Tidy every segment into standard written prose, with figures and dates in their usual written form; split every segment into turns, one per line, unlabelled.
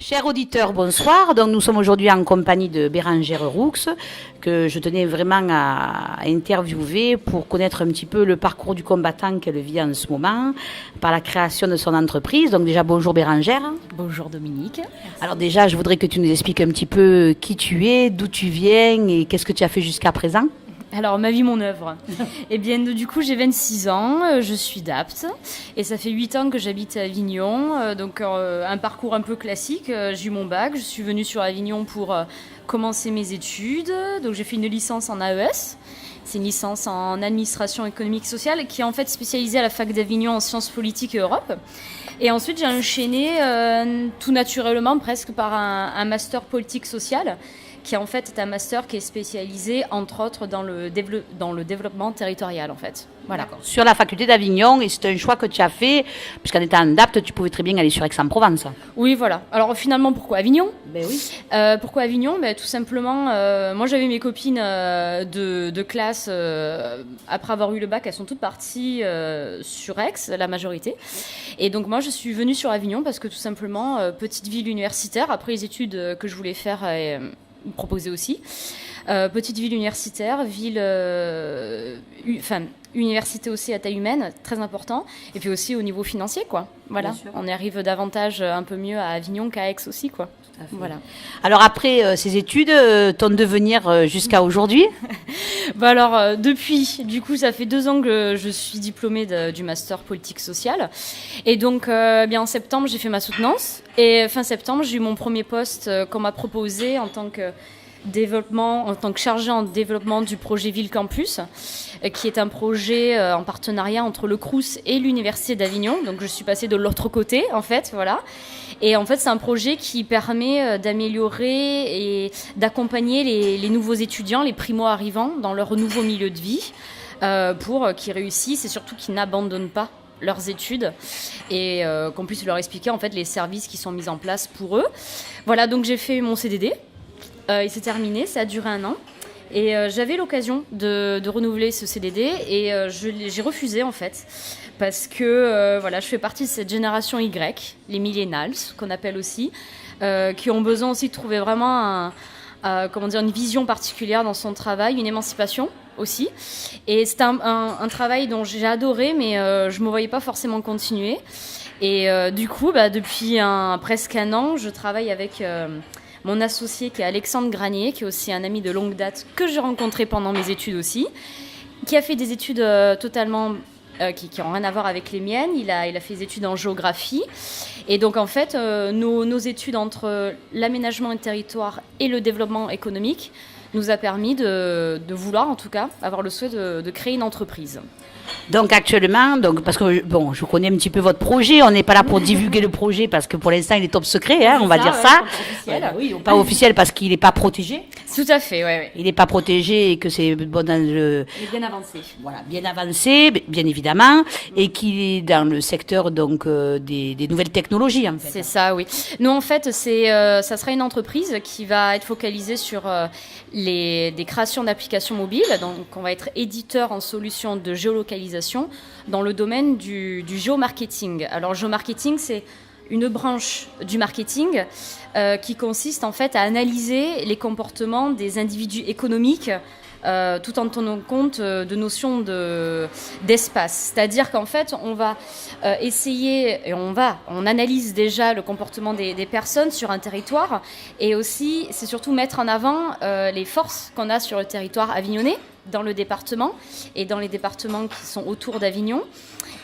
Chers auditeurs, bonsoir. Donc, nous sommes aujourd'hui en compagnie de Bérangère Roux, que je tenais vraiment à interviewer pour connaître un petit peu le parcours du combattant qu'elle vit en ce moment, par la création de son entreprise. Donc déjà, bonjour Bérangère.
Bonjour Dominique.
Alors déjà, je voudrais que tu nous expliques un petit peu qui tu es, d'où tu viens et qu'est-ce que tu as fait jusqu'à présent.
Alors, ma vie, mon œuvre. Eh bien, du coup, j'ai 26 ans, je suis d'Apt, et ça fait 8 ans que j'habite à Avignon, donc un parcours un peu classique. J'ai eu mon bac, je suis venue sur Avignon pour commencer mes études, donc j'ai fait une licence en AES. C'est une licence en administration économique et sociale qui est en fait spécialisée à la fac d'Avignon en sciences politiques et Europe. Et ensuite, j'ai enchaîné tout naturellement presque par un master politique sociale qui en fait est un master qui est spécialisé entre autres dans le développement territorial en fait. Voilà.
Sur la faculté d'Avignon, et c'est un choix que tu as fait, puisqu'en étant en DAPT, tu pouvais très bien aller sur Aix-en-Provence.
Oui, voilà. Alors finalement, pourquoi Avignon ?
Ben oui.
Pourquoi Avignon ? Tout simplement, moi j'avais mes copines de classe, après avoir eu le bac, elles sont toutes parties sur Aix, la majorité. Et donc moi je suis venue sur Avignon parce que tout simplement, petite ville universitaire, après les études que je voulais faire proposé aussi. Petite ville universitaire, université aussi à taille humaine, très important. Et puis aussi au niveau financier, quoi. Voilà, on y arrive davantage un peu mieux à Avignon qu'à Aix aussi, quoi. Voilà.
Alors après ces études, ton devenir jusqu'à aujourd'hui ?
Alors depuis, du coup, ça fait 2 ans que je suis diplômée du master politique sociale. Et donc, en septembre, j'ai fait ma soutenance. Et fin septembre, j'ai eu mon premier poste qu'on m'a proposé en tant que chargée en développement du projet Ville Campus, qui est un projet en partenariat entre le Crous et l'Université d'Avignon. Donc je suis passée de l'autre côté, en fait, voilà. Et en fait, c'est un projet qui permet d'améliorer et d'accompagner les nouveaux étudiants, les primo-arrivants, dans leur nouveau milieu de vie, pour qu'ils réussissent et surtout qu'ils n'abandonnent pas leurs études et qu'on puisse leur expliquer en fait les services qui sont mis en place pour eux. Voilà, donc j'ai fait mon CDD. Il s'est terminé, ça a duré 1 an. Et j'avais l'occasion de renouveler ce CDD et j'ai refusé en fait. Parce que je fais partie de cette génération Y, les millennials, qu'on appelle aussi, qui ont besoin aussi de trouver vraiment une vision particulière dans son travail, une émancipation aussi. Et c'est un travail dont j'ai adoré, mais je ne me voyais pas forcément continuer. Et du coup, depuis presque 1 an, je travaille avec mon associé qui est Alexandre Granier, qui est aussi un ami de longue date que j'ai rencontré pendant mes études aussi, qui a fait des études totalement qui n'ont rien à voir avec les miennes. Il a fait des études en géographie. Et donc, en fait, nos études entre l'aménagement du territoire et le développement économique nous a permis de vouloir, en tout cas, avoir le souhait de créer une entreprise.
Donc actuellement, parce que je connais un petit peu votre projet, on n'est pas là pour divulguer le projet parce que pour l'instant il est top secret, on va dire ça. Oui, pas officiel parce qu'il n'est pas protégé.
Tout à fait, oui.
Il n'est pas protégé et que c'est bon dans le.
Il est bien avancé.
Voilà, bien avancé, bien évidemment, et qu'il est dans le secteur donc des nouvelles technologies en fait.
C'est ça, oui. Nous en fait, ça sera une entreprise qui va être focalisée sur des créations d'applications mobiles. Donc on va être éditeur en solutions de géolocalisation dans le domaine du géomarketing. Alors, le géomarketing, c'est une branche du marketing qui consiste en fait à analyser les comportements des individus économiques tout en tenant compte de notions d'espace. C'est-à-dire qu'en fait, on va essayer, et on analyse déjà le comportement des personnes sur un territoire, et aussi, c'est surtout mettre en avant les forces qu'on a sur le territoire avignonnais, dans le département, et dans les départements qui sont autour d'Avignon.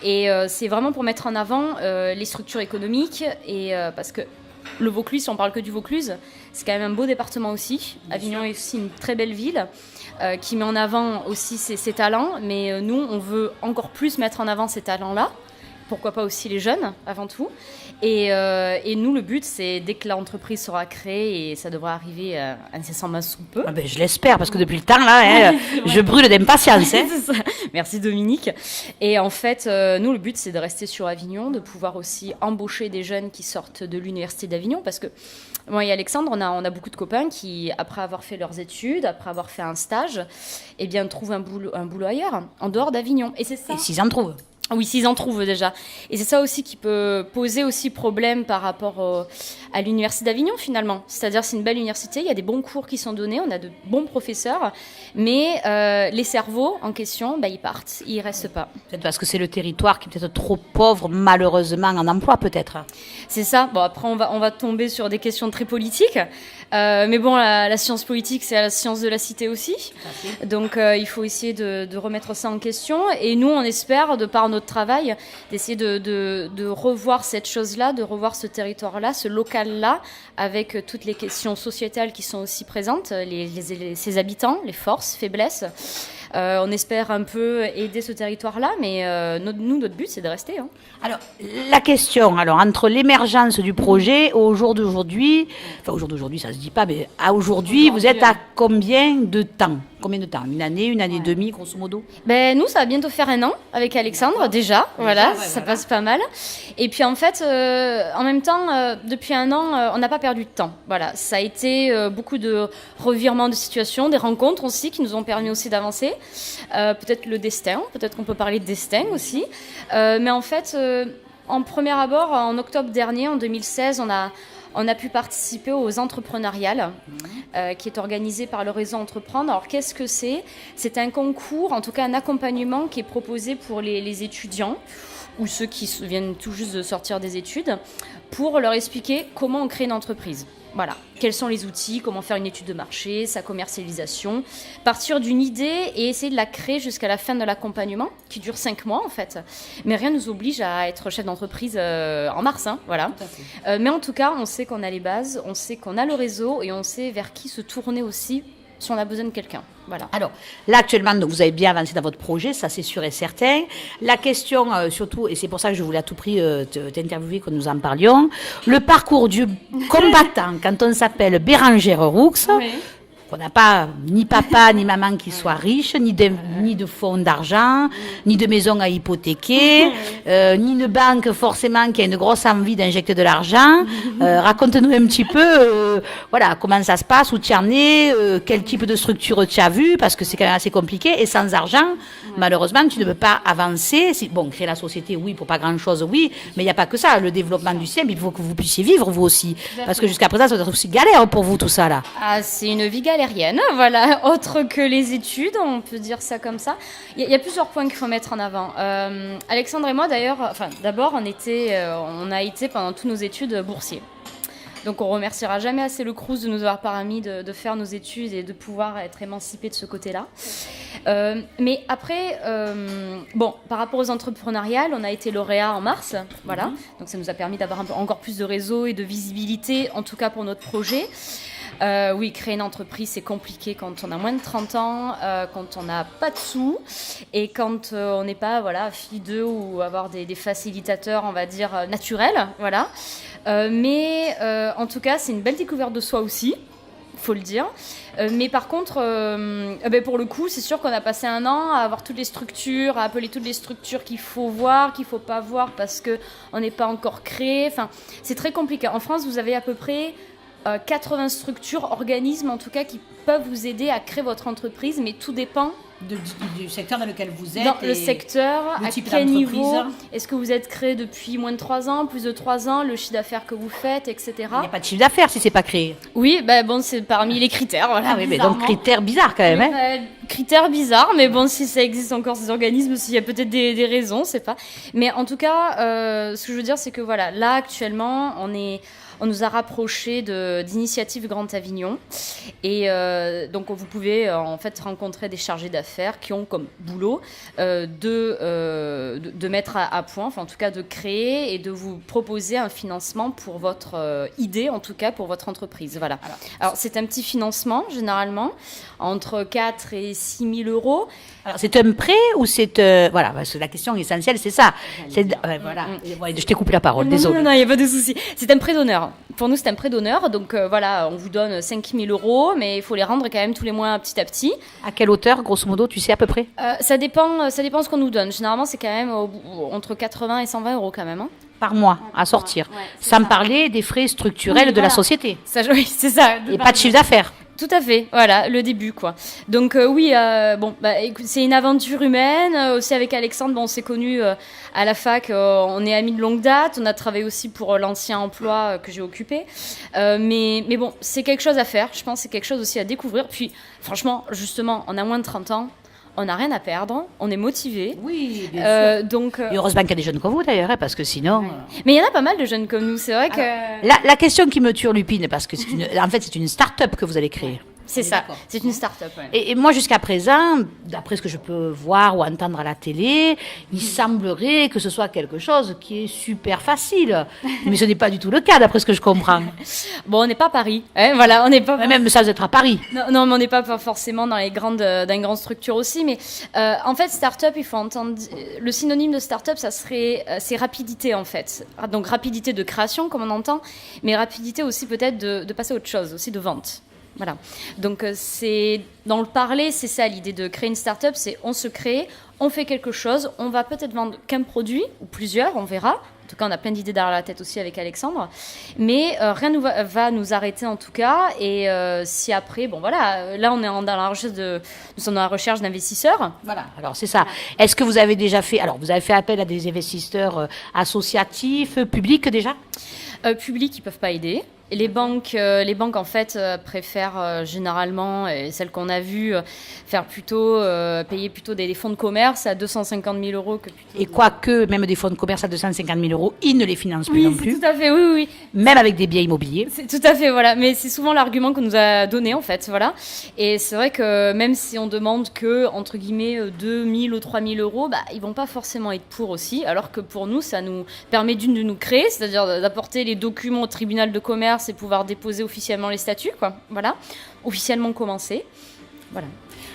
Et c'est vraiment pour mettre en avant les structures économiques, et parce que le Vaucluse, si on parle que du Vaucluse, c'est quand même un beau département aussi. Avignon est aussi une très belle ville qui met en avant aussi ses talents, mais nous, on veut encore plus mettre en avant ces talents-là. Pourquoi pas aussi les jeunes, avant tout. Et nous, le but, c'est dès que l'entreprise sera créée, et ça devrait arriver incessamment sous peu.
Ah ben, je l'espère, parce que depuis le temps, là, je brûle d'impatience.
C'est ça. Merci Dominique. Et en fait, nous, le but, c'est de rester sur Avignon, de pouvoir aussi embaucher des jeunes qui sortent de l'Université d'Avignon, parce que moi et Alexandre, on a beaucoup de copains qui, après avoir fait leurs études, après avoir fait un stage, trouvent un boulot ailleurs, en dehors d'Avignon. Et c'est ça.
Et s'ils en trouvent.
Oui, s'ils en trouvent déjà. Et c'est ça aussi qui peut poser aussi problème par rapport à l'Université d'Avignon finalement. C'est-à-dire c'est une belle université, il y a des bons cours qui sont donnés, on a de bons professeurs, mais les cerveaux en question, ils partent, ils restent pas.
Peut-être parce que c'est le territoire qui est peut-être trop pauvre malheureusement en emploi peut-être.
C'est ça. Bon après on va tomber sur des questions très politiques, mais bon la science politique c'est la science de la cité aussi. Donc il faut essayer de remettre ça en question. Et nous on espère de par notre travail, d'essayer de revoir cette chose-là, de revoir ce territoire-là, ce local-là, avec toutes les questions sociétales qui sont aussi présentes, ses habitants, les forces, faiblesses. On espère un peu aider ce territoire-là, mais notre but, c'est de rester. Hein.
Alors, la question, entre l'émergence du projet au jour d'aujourd'hui, enfin, au jour d'aujourd'hui, ça ne se dit pas, mais à aujourd'hui, vous êtes à combien de temps ? Une année, une année et demie, grosso modo ?
Nous, ça va bientôt faire 1 an avec Alexandre, déjà. Voilà, ça passe pas mal. Et puis, en fait, en même temps, depuis 1 an, on n'a pas perdu de temps. Voilà, ça a été beaucoup de revirements de situation, des rencontres aussi qui nous ont permis aussi d'avancer. Peut-être le destin, peut-être qu'on peut parler de destin aussi. Mais en fait, en premier abord, en octobre dernier, en 2016, on a pu participer aux entrepreneuriales qui est organisé par le réseau Entreprendre. Alors qu'est-ce que c'est ? C'est un concours, en tout cas un accompagnement qui est proposé pour les étudiants ou ceux qui viennent tout juste de sortir des études pour leur expliquer comment on crée une entreprise. Voilà, quels sont les outils, comment faire une étude de marché, sa commercialisation, partir d'une idée et essayer de la créer jusqu'à la fin de l'accompagnement, qui dure 5 mois en fait. Mais rien ne nous oblige à être chef d'entreprise en mars, voilà. Mais en tout cas, on sait qu'on a les bases, on sait qu'on a le réseau et on sait vers qui se tourner aussi si on a besoin de quelqu'un. Voilà.
Alors, là, actuellement, donc, vous avez bien avancé dans votre projet, ça c'est sûr et certain. La question, surtout, et c'est pour ça que je voulais à tout prix t'interviewer, que nous en parlions, le parcours du combattant, quand on s'appelle Bérangère Roux, oui. On n'a pas ni papa ni maman qui soit riche, ni de fonds d'argent, ni de maison à hypothéquer, ni une banque forcément qui a une grosse envie d'injecter de l'argent. Raconte-nous un petit peu, voilà, comment ça se passe, où tu en es, quel type de structure tu as vu, parce que c'est quand même assez compliqué. Et sans argent, malheureusement, tu ne peux pas avancer. Bon, créer la société, oui, pour pas grand-chose, oui, mais il n'y a pas que ça. Le développement du simple, il faut que vous puissiez vivre, vous aussi. Parce que jusqu'à présent, ça doit être aussi galère pour vous, tout ça, là.
Ah, c'est une vie galérienne, voilà, autre que les études, on peut dire ça comme ça. Il y a plusieurs points qu'il faut mettre en avant. Alexandre et moi, d'ailleurs, d'abord, on a été pendant toutes nos études boursiers. Donc on remerciera jamais assez le Crous de nous avoir permis de faire nos études et de pouvoir être émancipés de ce côté-là. Mais après, par rapport aux entrepreneuriales, on a été lauréat en mars, voilà. Donc ça nous a permis d'avoir encore plus de réseau et de visibilité, en tout cas pour notre projet. Oui, créer une entreprise, c'est compliqué quand on a moins de 30 ans, quand on n'a pas de sous et quand on n'est pas fille d'eux ou avoir des facilitateurs, on va dire, naturels. Voilà. Mais en tout cas, c'est une belle découverte de soi aussi, faut le dire. Mais par contre, pour le coup, c'est sûr qu'on a passé 1 an à avoir toutes les structures, à appeler toutes les structures qu'il faut voir, qu'il ne faut pas voir parce qu'on n'est pas encore créé. Enfin, c'est très compliqué. En France, vous avez à peu près 80 structures, organismes en tout cas, qui peuvent vous aider à créer votre entreprise, mais tout dépend
du secteur dans lequel vous êtes.
Dans le secteur, à quel niveau, est-ce que vous êtes créé depuis moins de 3 ans, plus de 3 ans, le chiffre d'affaires que vous faites, etc. Il
n'y a pas de chiffre d'affaires si c'est pas créé.
Oui, c'est parmi les critères. Voilà,
mais donc critères bizarres quand même.
Oui, critères bizarres, mais bon, si ça existe encore ces organismes, il y a peut-être des raisons, c'est pas. Mais en tout cas, ce que je veux dire, c'est que là actuellement, on nous a rapprochés d'initiatives Grand Avignon. Et donc, vous pouvez en fait rencontrer des chargés d'affaires qui ont comme boulot de mettre à point, enfin en tout cas de créer et de vous proposer un financement pour votre idée, en tout cas pour votre entreprise. Voilà. Alors c'est un petit financement, généralement, entre 4 et 6 000 euros.
Alors, c'est un prêt ou c'est... voilà, parce que la question essentielle, c'est ça. Voilà. Je t'ai coupé la parole, désolé.
Non, il n'y a pas de souci. C'est un prêt d'honneur. Pour nous, c'est un prêt d'honneur. Donc, on vous donne 5 000 euros, mais il faut les rendre quand même tous les mois petit à petit.
À quelle hauteur, grosso modo, tu sais à peu près
ça dépend de ce qu'on nous donne. Généralement, c'est quand même entre 80 et 120 euros quand même. Hein.
Par mois à sortir. Sans parler des frais structurels de la société.
Oui, c'est ça.
Et pas de chiffre d'affaires.
Tout à fait, voilà, le début, quoi. Donc oui, bon, écoute, c'est une aventure humaine. Aussi avec Alexandre, bon, on s'est connus à la fac, on est amis de longue date. On a travaillé aussi pour l'ancien emploi que j'ai occupé. Mais bon, c'est quelque chose à faire. Je pense que c'est quelque chose aussi à découvrir. Puis, franchement, justement, on a moins de 30 ans. On n'a rien à perdre, on est motivé.
Oui, bien sûr.
Donc,
Et heureusement qu'il y a des jeunes comme vous d'ailleurs, hein, parce que sinon.
Mais il y en a pas mal de jeunes comme nous, c'est vrai que.
La question qui me tue, Lupine, parce que en fait, c'est une start-up que vous allez créer.
C'est ça, c'est une start-up. Ouais.
Et moi, jusqu'à présent, d'après ce que je peux voir ou entendre à la télé, il semblerait que ce soit quelque chose qui est super facile. Mais ce n'est pas du tout le cas, d'après ce que je comprends.
Bon, on n'est pas à Paris, hein, voilà, on n'est pas.
Même sans être à Paris.
Non, mais on n'est pas forcément dans les grandes structures aussi. Mais en fait, start-up, il faut entendre. Le synonyme de start-up, ça serait c'est rapidité en fait. Donc rapidité de création, comme on entend, mais rapidité aussi peut-être de passer à autre chose, aussi de vente. Voilà. Donc c'est dans le parler, c'est ça l'idée de créer une start-up, c'est on se crée, on fait quelque chose, on va peut-être vendre qu'un produit ou plusieurs, on verra. En tout cas, on a plein d'idées derrière la tête aussi avec Alexandre, mais rien ne va nous arrêter en tout cas. Et si après, bon voilà, là on est nous sommes dans la recherche d'investisseurs.
Voilà. Alors c'est ça. Est-ce que vous avez déjà fait, alors vous avez fait appel à des investisseurs associatifs, publics déjà?
Publics, ils peuvent pas aider. Les banques en fait préfèrent généralement, et celles qu'on a vues, payer plutôt des fonds de commerce à 250 000 euros que plutôt.
Et quoique même des fonds de commerce à 250 000 euros, ils ne les financent plus non plus.
Tout à fait, oui.
Même avec des biens immobiliers.
C'est tout à fait, voilà. Mais c'est souvent l'argument qu'on nous a donné en fait, voilà. Et c'est vrai que même si on demande que entre guillemets 2 000 ou 3 000 euros, ils vont pas forcément être pour aussi. Alors que pour nous, ça nous permet de nous créer, c'est-à-dire d'apporter les documents au tribunal de commerce et pouvoir déposer officiellement les statuts, quoi. Voilà, officiellement commencer. Voilà.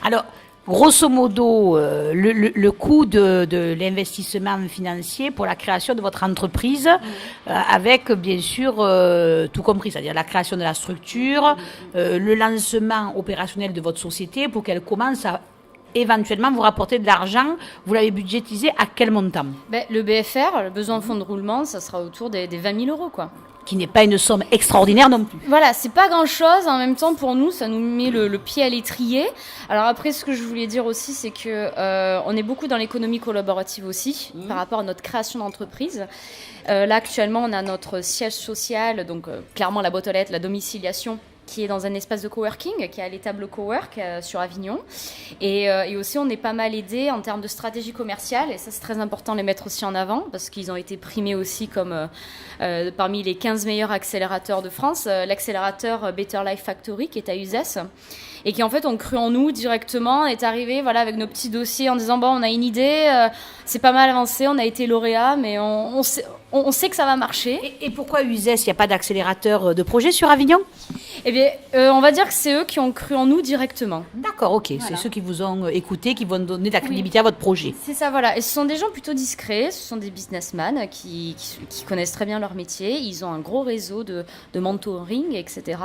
Alors, grosso modo, le coût de l'investissement financier pour la création de votre entreprise, avec bien sûr tout compris, c'est-à-dire la création de la structure, le lancement opérationnel de votre société pour qu'elle commence à éventuellement vous rapporter de l'argent, vous l'avez budgétisé à quel montant?
Le BFR, le besoin de fonds de roulement, ça sera autour des 20 000 euros, quoi.
Qui n'est pas une somme extraordinaire non plus.
Voilà, c'est pas grand-chose. En même temps, pour nous, ça nous met le pied à l'étrier. Alors après, ce que je voulais dire aussi, c'est que on est beaucoup dans l'économie collaborative aussi, par rapport à notre création d'entreprise. Là, actuellement, on a notre siège social, donc clairement la boîte aux lettres, la domiciliation, qui est dans un espace de coworking, qui est à l'étable Cowork sur Avignon. Et aussi, on est pas mal aidé en termes de stratégie commerciale. Et ça, c'est très important de les mettre aussi en avant, parce qu'ils ont été primés aussi comme parmi les 15 meilleurs accélérateurs de France. L'accélérateur Better Life Factory, qui est à Uzès, et qui en fait ont cru en nous directement, est arrivé voilà, avec nos petits dossiers en disant on a une idée, c'est pas mal avancé, on a été lauréat, mais on sait que ça va marcher.
Et pourquoi Uzès, il n'y a pas d'accélérateur de projet sur Avignon?
Eh bien, on va dire que c'est eux qui ont cru en nous directement.
D'accord, ok. Voilà. C'est ceux qui vous ont écouté, qui vont donner de la crédibilité à votre projet.
C'est ça, voilà. Et ce sont des gens plutôt discrets, ce sont des businessmen qui connaissent très bien leur métier. Ils ont un gros réseau de mentoring, etc.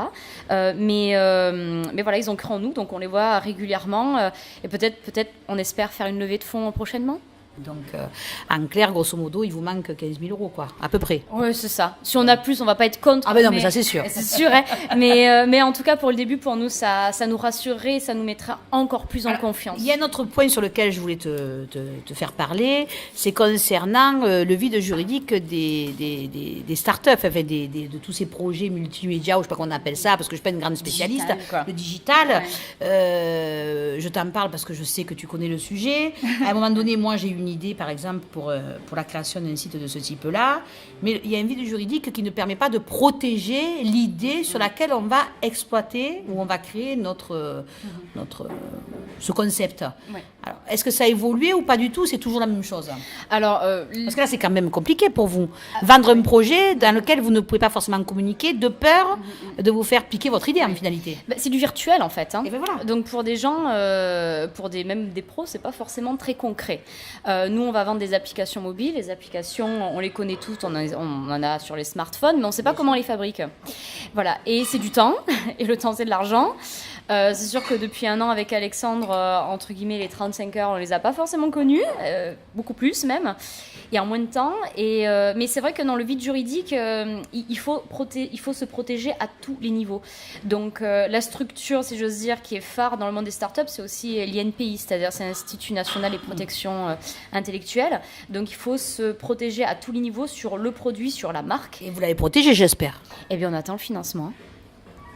Mais voilà, ils ont cru en nous, donc on les voit régulièrement. Et peut-être, on espère faire une levée de fonds prochainement.
Donc, en clair, grosso modo, il vous manque 15 000 euros, quoi, à peu près.
Oui, c'est ça. Si on a plus, on va pas être contre.
Ah ben non, mais ça, c'est sûr.
C'est sûr, hein. Mais en tout cas, pour le début, pour nous, ça nous rassurerait et ça nous mettra encore plus en confiance.
Il y a un autre point sur lequel je voulais te faire parler, c'est concernant le vide juridique des startups, enfin, de tous ces projets multimédia, ou je sais pas comment on appelle ça, parce que je suis pas une grande spécialiste, le digital. Ouais. Je t'en parle parce que je sais que tu connais le sujet. À un moment donné, moi, j'ai eu une idée, par exemple, pour la création d'un site de ce type-là, mais il y a un vide juridique qui ne permet pas de protéger l'idée sur laquelle on va exploiter ou on va créer ce concept. Ouais. Alors, est-ce que ça a évolué ou pas du tout? C'est toujours la même chose? Alors, parce que là, c'est quand même compliqué pour vous. Vendre un projet dans lequel vous ne pouvez pas forcément communiquer de peur de vous faire piquer votre idée en finalité.
C'est du virtuel en fait. Hein.
Et ben voilà.
Donc pour des gens, même des pros, c'est pas forcément très concret. Nous, on va vendre des applications mobiles. Les applications, on les connaît toutes, on en a sur les smartphones, mais on ne sait pas comment on les fabrique. Voilà. Et c'est du temps, et le temps, c'est de l'argent. C'est sûr que depuis un an, avec Alexandre, entre guillemets, les 35 heures, on les a pas forcément connues, beaucoup plus même. et en moins de temps. Mais c'est vrai que dans le vide juridique, il faut se protéger à tous les niveaux. Donc la structure, si j'ose dire, qui est phare dans le monde des startups, c'est aussi l'INPI, c'est-à-dire c'est l'Institut national des protections intellectuelles. Donc il faut se protéger à tous les niveaux sur le produit, sur la marque.
Et vous l'avez protégé, j'espère.
Eh bien, on attend le financement.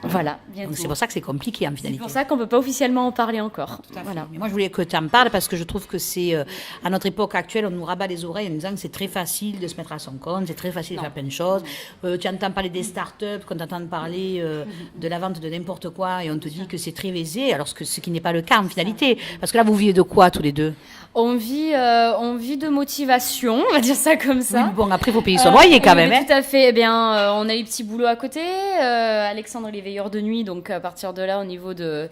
Voilà, bientôt.
Donc c'est pour ça que c'est compliqué en finalité.
C'est pour ça qu'on ne peut pas officiellement en parler encore.
Tout à fait. Voilà. Mais moi, je voulais que tu en parles parce que je trouve que c'est, à notre époque actuelle, on nous rabat les oreilles en disant que c'est très facile de se mettre à son compte, c'est très facile de faire plein de choses. Tu entends parler des startups, quand tu entends parler de la vente de n'importe quoi et on te dit que c'est très aisé, alors que ce qui n'est pas le cas en finalité. Parce que là, vous vivez de quoi tous les deux?
On vit de motivation, on va dire ça comme ça.
Oui, bon, après, il faut payer son loyer quand même.
Tout à fait. Eh bien, on a les petits boulots à côté. Alexandre, il est veilleur de nuit, donc à partir de là, au niveau de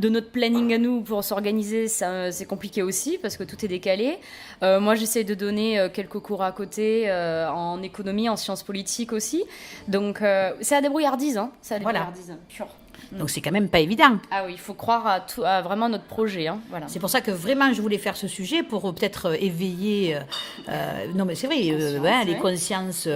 notre planning à nous, pour s'organiser, c'est compliqué aussi, parce que tout est décalé. Moi, j'essaie de donner quelques cours à côté, en économie, en sciences politiques aussi. Donc, c'est la débrouillardise, hein. C'est la débrouillardise pure.
Donc c'est quand même pas évident.
Ah oui, il faut croire à vraiment notre projet. Hein. Voilà.
C'est pour ça que vraiment je voulais faire ce sujet pour peut-être éveiller, non mais c'est vrai, les consciences,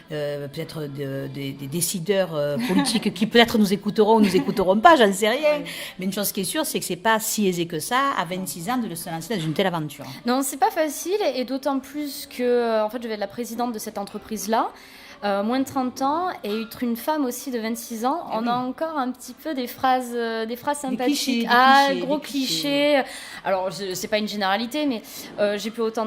peut-être des décideurs politiques qui peut-être nous écouteront ou nous écouteront pas, j'en sais rien. Oui. Mais une chose qui est sûre, c'est que c'est pas si aisé que ça, à 26 ans, de se lancer dans une telle aventure.
Non, c'est pas facile et d'autant plus que, en fait, je vais être la présidente de cette entreprise-là. Moins de 30 ans et être une femme aussi de 26 ans, on a encore un petit peu des phrases sympathiques. Gros clichés. Alors, c'est pas une généralité, mais j'ai pu autant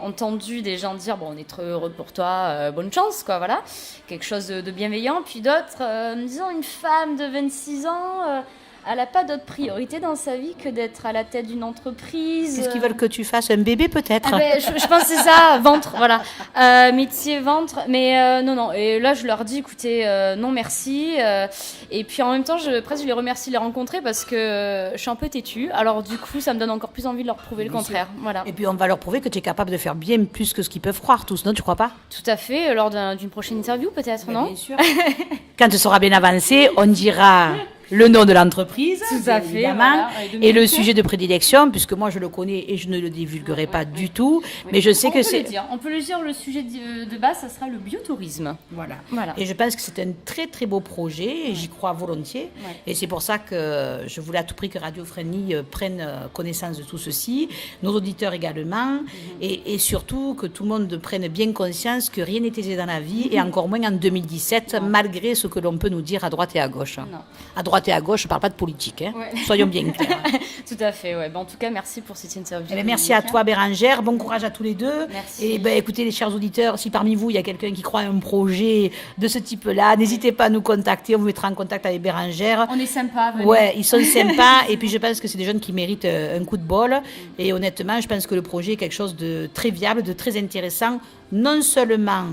entendu des gens dire, bon, on est très heureux pour toi, bonne chance, quoi, voilà. Quelque chose de bienveillant. Puis d'autres, disons, une femme de 26 ans... elle n'a pas d'autre priorité dans sa vie que d'être à la tête d'une entreprise.
Qu'est-ce qu'ils veulent que tu fasses? Un bébé peut-être?
Je pense que c'est ça, ventre, voilà. Métier, ventre. Mais non. Et là, je leur dis, écoutez, non merci. Et puis en même temps, je les remercie de les rencontrer parce que je suis un peu têtue. Alors du coup, ça me donne encore plus envie de leur prouver le contraire. Voilà.
Et puis on va leur prouver que tu es capable de faire bien plus que ce qu'ils peuvent croire tous, non? Tu crois pas?
Tout à fait, lors d'une prochaine interview peut-être, non?
Bien sûr. Quand tu seras bien avancé, on dira... le nom de l'entreprise,
tout à fait,
évidemment, voilà, et le sujet de prédilection, puisque moi je le connais et je ne le divulguerai pas du tout, mais je sais que c'est...
On peut le dire, le sujet de base, ça sera le biotourisme.
Voilà. Et je pense que c'est un très très beau projet, et j'y crois volontiers, et c'est pour ça que je voulais à tout prix que Radio Friendly prenne connaissance de tout ceci, nos auditeurs également, et surtout que tout le monde prenne bien conscience que rien n'est aisé dans la vie, et encore moins en 2017, malgré ce que l'on peut nous dire à droite et à gauche. Non. À droite et à gauche, je ne parle pas de politique, hein. Soyons bien clairs.
Tout à fait, ouais. En tout cas, merci pour cette interview.
Merci à toi, Bérangère. Bon courage à tous les deux.
Merci.
Et écoutez, les chers auditeurs, si parmi vous, il y a quelqu'un qui croit à un projet de ce type-là, n'hésitez pas à nous contacter. On vous mettra en contact avec Bérangère.
On est sympas.
Ouais, ils sont sympas. Et puis, je pense que c'est des jeunes qui méritent un coup de bol. Et honnêtement, je pense que le projet est quelque chose de très viable, de très intéressant, non seulement...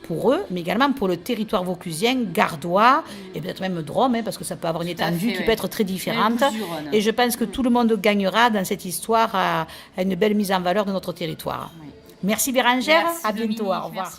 pour eux, mais également pour le territoire vauclusien, gardois, et peut-être même Drôme, hein, parce que ça peut avoir une étendue qui peut être très différente. Et je pense que tout le monde gagnera dans cette histoire à une belle mise en valeur de notre territoire. Merci Bérangère, à bientôt, au revoir.